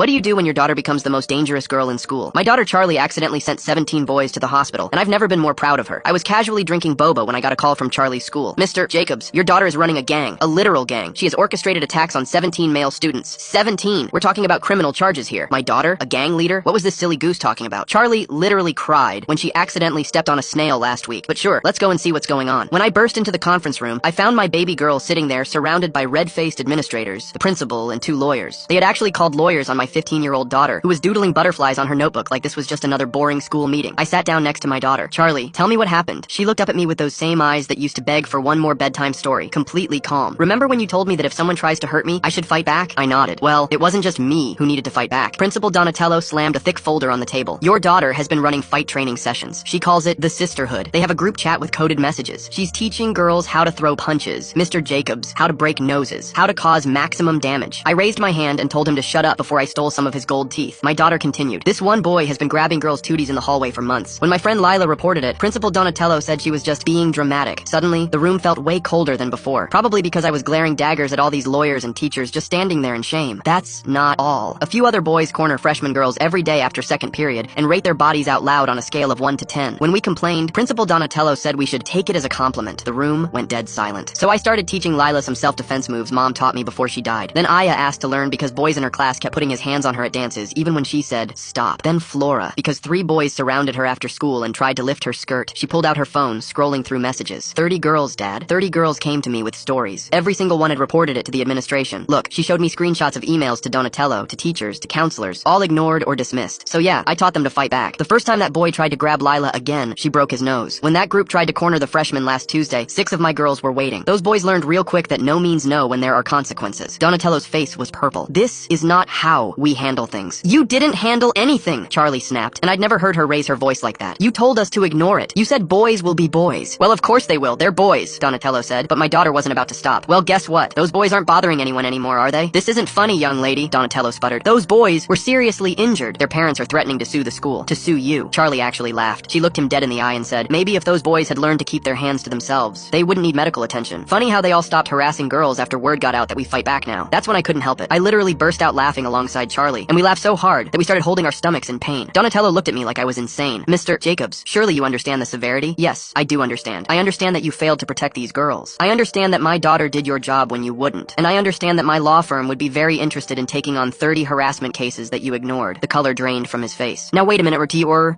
What do you do when your daughter becomes the most dangerous girl in school? My daughter Charlie accidentally sent 17 boys to the hospital, and I've never been more proud of her. I was casually drinking boba when I got a call from Charlie's school. Mr. Jacobs, your daughter is running a gang. A literal gang. She has orchestrated attacks on 17 male students. 17! We're talking about criminal charges here. My daughter? A gang leader? What was this silly goose talking about? Charlie literally cried when she accidentally stepped on a snail last week. But sure, let's go and see what's going on. When I burst into the conference room, I found my baby girl sitting there surrounded by red-faced administrators, the principal, and 2 lawyers. They had actually called lawyers on my 15-year-old daughter, who was doodling butterflies on her notebook like this was just another boring school meeting. I sat down next to my daughter. Charlie, tell me what happened. She looked up at me with those same eyes that used to beg for one more bedtime story, completely calm. Remember when you told me that if someone tries to hurt me, I should fight back? I nodded. Well, it wasn't just me who needed to fight back. Principal Donatello slammed a thick folder on the table. Your daughter has been running fight training sessions. She calls it the Sisterhood. They have a group chat with coded messages. She's teaching girls how to throw punches, Mr. Jacobs, how to break noses, how to cause maximum damage. I raised my hand and told him to shut up before I stole some of his gold teeth. My daughter continued. This one boy has been grabbing girls' tooties in the hallway for months. When my friend Lila reported it, Principal Donatello said she was just being dramatic. Suddenly, the room felt way colder than before. Probably because I was glaring daggers at all these lawyers and teachers just standing there in shame. That's not all. A few other boys corner freshman girls every day after second period and rate their bodies out loud on a scale of 1 to 10. When we complained, Principal Donatello said we should take it as a compliment. The room went dead silent. So I started teaching Lila some self-defense moves Mom taught me before she died. Then Aya asked to learn because boys in her class kept putting his hands on her at dances, even when she said, stop. Then Flora, because 3 boys surrounded her after school and tried to lift her skirt. She pulled out her phone, scrolling through messages. 30 girls, Dad. 30 girls came to me with stories. Every single one had reported it to the administration. Look, she showed me screenshots of emails to Donatello, to teachers, to counselors, all ignored or dismissed. So yeah, I taught them to fight back. The first time that boy tried to grab Lila again, she broke his nose. When that group tried to corner the freshmen last Tuesday, 6 of my girls were waiting. Those boys learned real quick that no means no when there are consequences. Donatello's face was purple. This is not how we handle things. You didn't handle anything, Charlie snapped, and I'd never heard her raise her voice like that. You told us to ignore it. You said boys will be boys. Well, of course they will. They're boys, Donatello said, but my daughter wasn't about to stop. Well, guess what? Those boys aren't bothering anyone anymore, are they? This isn't funny, young lady, Donatello sputtered. Those boys were seriously injured. Their parents are threatening to sue the school. To sue you. Charlie actually laughed. She looked him dead in the eye and said, maybe if those boys had learned to keep their hands to themselves, they wouldn't need medical attention. Funny how they all stopped harassing girls after word got out that we fight back now. That's when I couldn't help it. I literally burst out laughing alongside Charlie, and we laughed so hard that we started holding our stomachs in pain. Donatello looked at me like I was insane. Mr. Jacobs, surely you understand the severity? Yes, I do understand. I understand that you failed to protect these girls. I understand that my daughter did your job when you wouldn't. And I understand that my law firm would be very interested in taking on 30 harassment cases that you ignored. The color drained from his face. Now wait a minute,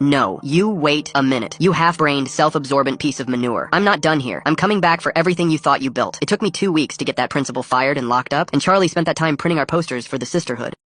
no. You wait a minute. You half-brained, self-absorbent piece of manure. I'm not done here. I'm coming back for everything you thought you built. It took me 2 weeks to get that principal fired and locked up, and Charlie spent that time printing our posters for the Sisterhood.